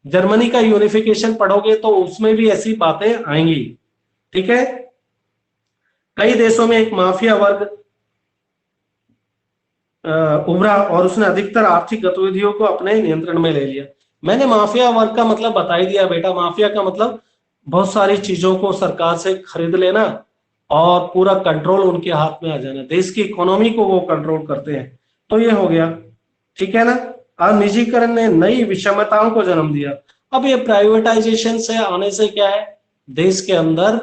जर्मनी का यूनिफिकेशन पढ़ोगे तो उसमें भी ऐसी बातें आएंगी, ठीक है। कई देशों में एक माफिया वर्ग उभरा और उसने अधिकतर आर्थिक गतिविधियों को अपने नियंत्रण में ले लिया। मैंने माफिया वर्ग का मतलब बता ही दिया बेटा। माफिया का मतलब बहुत सारी चीजों को सरकार से खरीद लेना और पूरा कंट्रोल उनके हाथ में आ जाना, देश की इकोनॉमी को वो कंट्रोल करते हैं। तो ये हो गया, ठीक है ना। और निजीकरण ने नई विषमताओं को जन्म दिया। अब ये प्राइवेटाइजेशन से आने से क्या है, देश के अंदर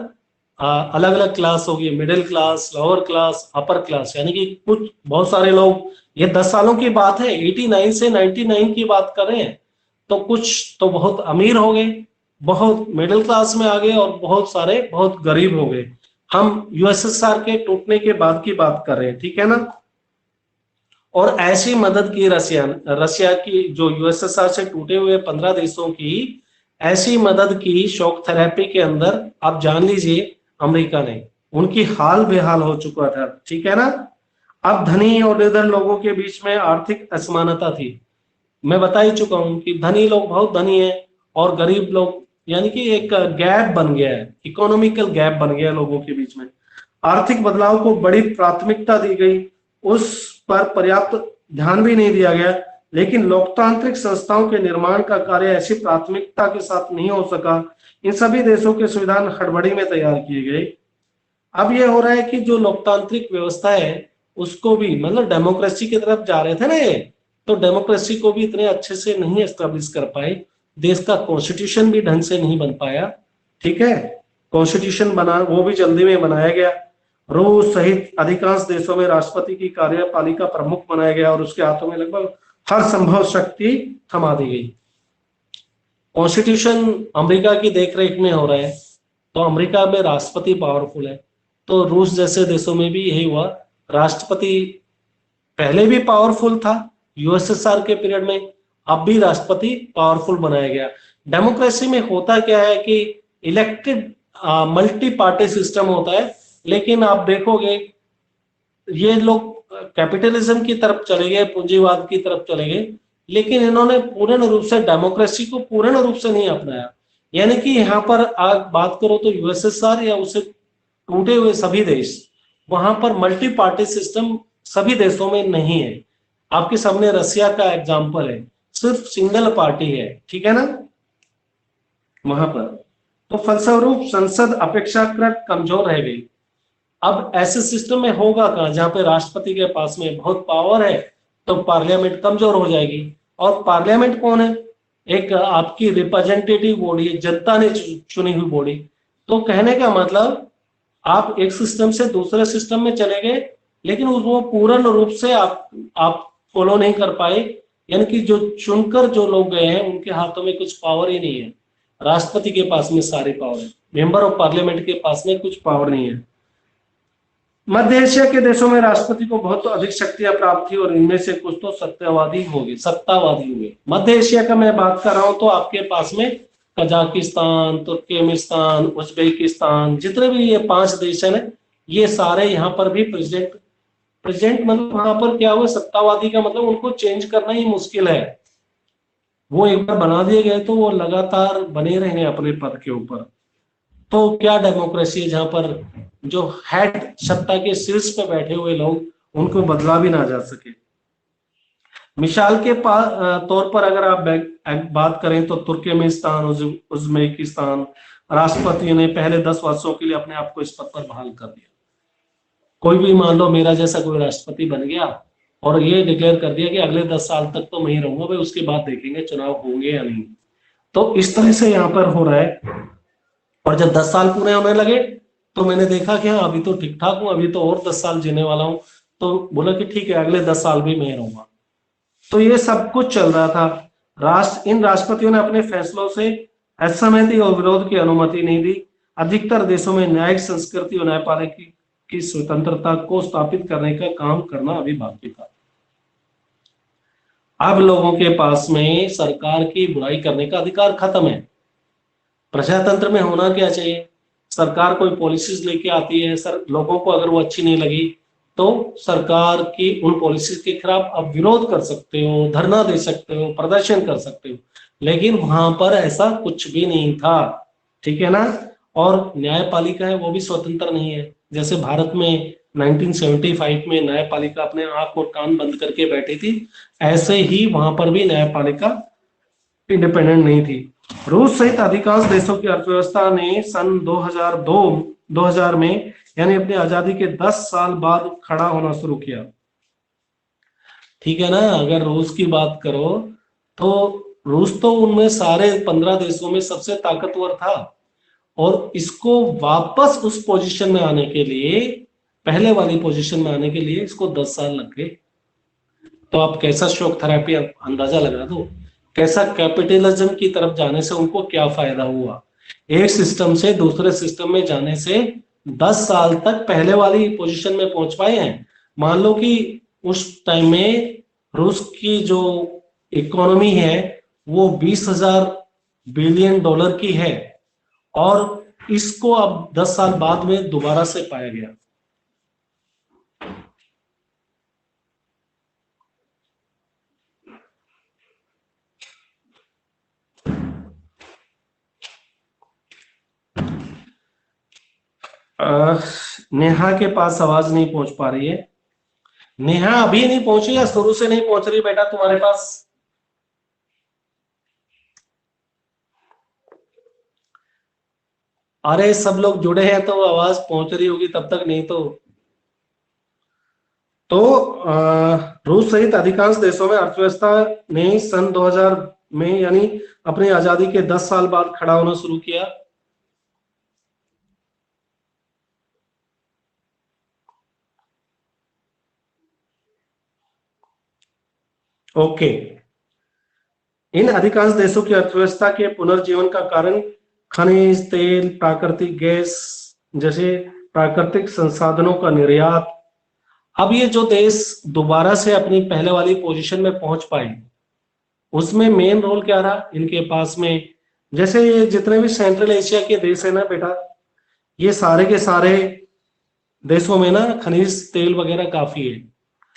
अलग अलग क्लास होगी, middle class, lower class, upper class, यानी कि कुछ बहुत सारे लोग, ये 10 सालों की बात है, 89 से 99 की बात कर रहे हैं, तो कुछ तो बहुत अमीर हो गए, बहुत मिडिल क्लास में आ गए और बहुत सारे बहुत गरीब हो गए। हम यूएसएसआर के टूटने के बाद की बात कर रहे हैं, ठीक है ना। और ऐसी मदद की रशिया की, जो यूएसएसआर से टूटे हुए 15 देशों की ऐसी मदद की शॉक थेरेपी के अंदर, आप जान लीजिए अमेरिका ने, उनकी हाल बेहाल हो चुका था, ठीक है ना। अब धनी और निर्धन लोगों के बीच में आर्थिक असमानता थी। मैं बता ही चुका हूं कि धनी लोग बहुत धनी हैं और गरीब लोग, यानी कि एक गैप बन गया है, इकोनॉमिकल गैप बन गया है लोगों के बीच में। आर्थिक बदलाव को बड़ी प्राथमिकता दी गई, उस पर पर्याप्त ध्यान भी नहीं दिया गया। लेकिन लोकतांत्रिक संस्थाओं के निर्माण का कार्य ऐसी प्राथमिकता के साथ नहीं हो सका। इन सभी देशों के संविधान हड़बड़ी में तैयार किए गए। अब ये हो रहा है कि जो लोकतांत्रिक व्यवस्था है उसको भी, मतलब डेमोक्रेसी की तरफ जा रहे थे ना ये, तो डेमोक्रेसी को भी इतने अच्छे से नहीं एस्टेब्लिश कर पाए, देश का कॉन्स्टिट्यूशन भी ढंग से नहीं बन पाया। ठीक है, कॉन्स्टिट्यूशन बना वो भी जल्दी में बनाया गया। रूस सहित अधिकांश देशों में राष्ट्रपति की कार्यपालिका प्रमुख बनाया गया और उसके हाथों में लगभग हर संभव शक्ति थमा दी गई। कॉन्स्टिट्यूशन अमेरिका की देखरेख में हो रहा है, तो अमेरिका में राष्ट्रपति पावरफुल है, तो रूस जैसे देशों में भी यही हुआ। राष्ट्रपति पहले भी पावरफुल था यूएसएसआर के पीरियड में, अब भी राष्ट्रपति पावरफुल बनाया गया। डेमोक्रेसी में होता क्या है कि इलेक्टेड मल्टी पार्टी सिस्टम होता है, लेकिन आप देखोगे ये लोग कैपिटलिज्म की तरफ चले गए, पूंजीवाद की तरफ चले गए, लेकिन इन्होंने पूर्ण रूप से डेमोक्रेसी को पूर्ण रूप से नहीं अपनाया। यानी कि यहाँ पर आप बात करो तो यूएसएसआर या उसे टूटे हुए सभी देश, वहां पर मल्टी पार्टी सिस्टम सभी देशों में नहीं है। आपके सामने रसिया का एग्जाम्पल है, सिर्फ सिंगल पार्टी है, ठीक है ना वहां पर। तो फलस्वरूप संसद अपेक्षाकृत कमजोर रह गई। अब ऐसे सिस्टम में होगा कहां, जहां पे राष्ट्रपति के पास में बहुत पावर है, तो पार्लियामेंट कमजोर हो जाएगी। और पार्लियामेंट कौन है, एक आपकी रिप्रेजेंटेटिव बॉडी है, जनता ने चुनी हुई बॉडी। तो कहने का मतलब आप एक सिस्टम से दूसरे सिस्टम में चले गए, लेकिन वो पूर्ण रूप से आप फॉलो नहीं कर पाए। यानी कि जो चुनकर जो लोग गए हैं उनके हाथों में कुछ पावर ही नहीं है। राष्ट्रपति के पास में सारी पावर है, मेंबर ऑफ पार्लियामेंट के पास में कुछ पावर नहीं है। मध्य एशिया के देशों में राष्ट्रपति को बहुत अधिक शक्तियां प्राप्त थी और इनमें से कुछ तो सत्तावादी हो गए। मध्य एशिया का मैं बात कर रहा हूं तो आपके पास में कजाकिस्तान, तुर्कमेनिस्तान, उज्बेकिस्तान, जितने भी ये 5 देश हैं, ये सारे यहाँ पर भी प्रेसिडेंट मतलब वहां पर क्या हुआ, सत्तावादी का मतलब उनको चेंज करना ही मुश्किल है। वो एक बार बना दिए गए तो वो लगातार बने रहे अपने पद के ऊपर। तो क्या डेमोक्रेसी है जहां पर जो हेड सत्ता के शीर्ष पे बैठे हुए लोग उनको बदला भी ना जा सके। मिसाल के तौर पर अगर आप बात करें तो तुर्कमेनिस्तान, उज्बेकिस्तान राष्ट्रपति ने पहले 10 वर्षों के लिए अपने आप को इस पद पर बहाल कर दिया। कोई भी मान लो मेरा जैसा कोई राष्ट्रपति बन गया और ये डिक्लेयर कर दिया कि अगले 10 साल तक तो मैं ही रहूंगा, भाई उसके बाद देखेंगे चुनाव होंगे या नहीं। तो इस तरह से यहाँ पर हो रहा है। और जब 10 साल पूरे होने लगे तो मैंने देखा कि हाँ अभी तो ठीक ठाक हूं, अभी तो और 10 साल जीने वाला हूं, तो बोला कि ठीक है अगले 10 साल भी मैं रहूंगा। तो ये सब कुछ चल रहा था। इन राष्ट्रपतियों ने अपने फैसलों से असहमति और विरोध की अनुमति नहीं दी। अधिकतर देशों में न्यायिक संस्कृति और न्यायपालिका की स्वतंत्रता को स्थापित करने का काम करना अभी बाकी था। अब लोगों के पास में सरकार की बुराई करने का अधिकार खत्म है। प्रजातंत्र में होना क्या चाहिए, सरकार कोई पॉलिसीज लेके आती है, लोगों को अगर वो अच्छी नहीं लगी तो सरकार की उन पॉलिसीज के खिलाफ आप विरोध कर सकते हो, धरना दे सकते हो, प्रदर्शन कर सकते हो। लेकिन वहां पर ऐसा कुछ भी नहीं था, ठीक है ना। और न्यायपालिका है वो भी स्वतंत्र नहीं है। जैसे भारत में 1975 में न्यायपालिका अपने आंख और कान बंद करके बैठी थी, ऐसे ही वहां पर भी न्यायपालिका इंडिपेंडेंट नहीं थी। रूस सहित अधिकांश देशों की अर्थव्यवस्था ने सन 2000 में यानी अपनी आजादी के 10 साल बाद खड़ा होना शुरू किया, ठीक है ना। अगर रूस की बात करो तो रूस तो उनमें सारे 15 देशों में सबसे ताकतवर था, और इसको वापस उस पोजीशन में आने के लिए, पहले वाली पोजीशन में आने के लिए इसको 10 साल लग गए। तो आप कैसा शॉक थेरेपी अंदाजा लगा दो, कैसा कैपिटलिज्म की तरफ जाने से उनको क्या फायदा हुआ। एक सिस्टम से दूसरे सिस्टम में जाने से 10 साल तक पहले वाली पोजीशन में पहुंच पाए हैं। मान लो कि उस टाइम में रूस की जो इकोनॉमी है वो 20,000 बिलियन डॉलर की है, और इसको अब 10 साल बाद में दोबारा से पाया गया। नेहा के पास आवाज नहीं पहुंच पा रही है। नेहा अभी नहीं पहुंची या शुरू से नहीं पहुंच रही बेटा तुम्हारे पास? अरे सब लोग जुड़े हैं तो आवाज पहुंच रही होगी तब तक, नहीं तो रूस सहित अधिकांश देशों में अर्थव्यवस्था ने सन 2000 में यानी अपनी आजादी के 10 साल बाद खड़ा होना शुरू किया। ओके, इन अधिकांश देशों की अर्थव्यवस्था के पुनर्जीवन का कारण खनिज तेल, प्राकृतिक गैस जैसे प्राकृतिक संसाधनों का निर्यात। अब ये जो देश दोबारा से अपनी पहले वाली पोजीशन में पहुंच पाए, उसमें मेन रोल क्या रहा इनके पास में, जैसे ये जितने भी सेंट्रल एशिया के देश है ना बेटा, ये सारे के सारे देशों में ना खनिज तेल वगैरह काफी है।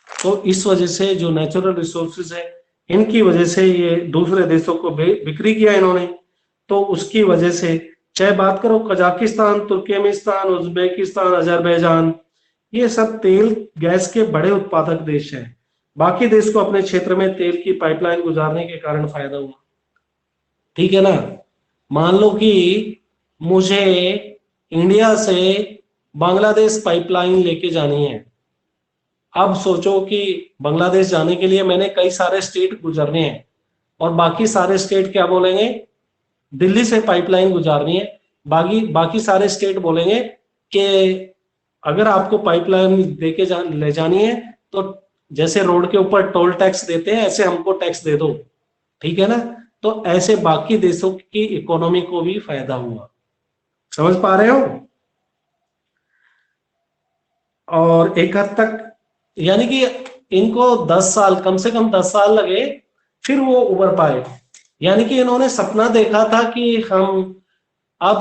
तो इस वजह से जो नेचुरल रिसोर्सेज है, इनकी वजह से ये दूसरे देशों को बिक्री किया इन्होंने। तो उसकी वजह से चाहे बात करो कजाकिस्तान, तुर्कमेनिस्तान, उज्बेकिस्तान, अजरबैजान, ये सब तेल गैस के बड़े उत्पादक देश हैं। बाकी देश को अपने क्षेत्र में तेल की पाइपलाइन गुजारने के कारण फायदा हुआ। ठीक है ना। मान लो कि मुझे इंडिया से बांग्लादेश पाइपलाइन लेके जानी है। अब सोचो कि बांग्लादेश जाने के लिए मैंने कई सारे स्टेट गुजरने हैं और बाकी सारे स्टेट क्या बोलेंगे, दिल्ली से पाइपलाइन गुजारनी है। बाकी बाकी सारे स्टेट बोलेंगे कि अगर आपको पाइपलाइन लेके ले जानी है तो जैसे रोड के ऊपर टोल टैक्स देते हैं ऐसे हमको टैक्स दे दो। ठीक है ना। तो ऐसे बाकी देशों की इकोनॉमी को भी फायदा हुआ। समझ पा रहे हो। और एक हद तक यानी कि इनको 10 साल, कम से कम 10 साल लगे फिर वो उभर पाए। यानी कि इन्होंने सपना देखा था कि हम अब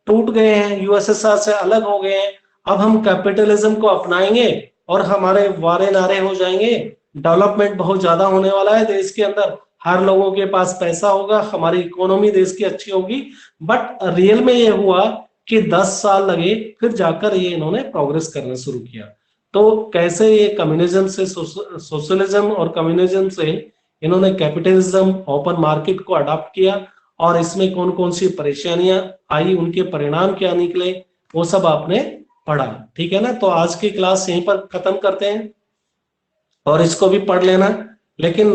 टूट गए हैं, यूएसएसआर से अलग हो गए हैं, अब हम कैपिटलिज्म को अपनाएंगे और हमारे वारे नारे हो जाएंगे, डेवलपमेंट बहुत ज्यादा होने वाला है देश के अंदर, हर लोगों के पास पैसा होगा, हमारी इकोनॉमी देश की अच्छी होगी। बट रियल में ये हुआ कि 10 साल लगे फिर जाकर ये इन्होंने प्रोग्रेस करना शुरू किया। तो कैसे ये कम्युनिज्म से सोशलिज्म और कम्युनिज्म से इन्होंने कैपिटलिज्म, ओपन मार्केट को अडॉप्ट किया और इसमें कौन कौन सी परेशानियां आई, उनके परिणाम क्या निकले, वो सब आपने पढ़ा। ठीक है ना। तो आज की क्लास यहीं पर खत्म करते हैं और इसको भी पढ़ लेना। लेकिन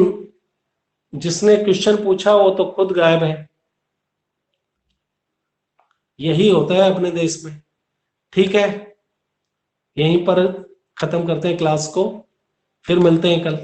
जिसने क्वेश्चन पूछा वो तो खुद गायब है। यही होता है अपने देश में। ठीक है, यहीं पर खत्म करते हैं क्लास को, फिर मिलते हैं कल।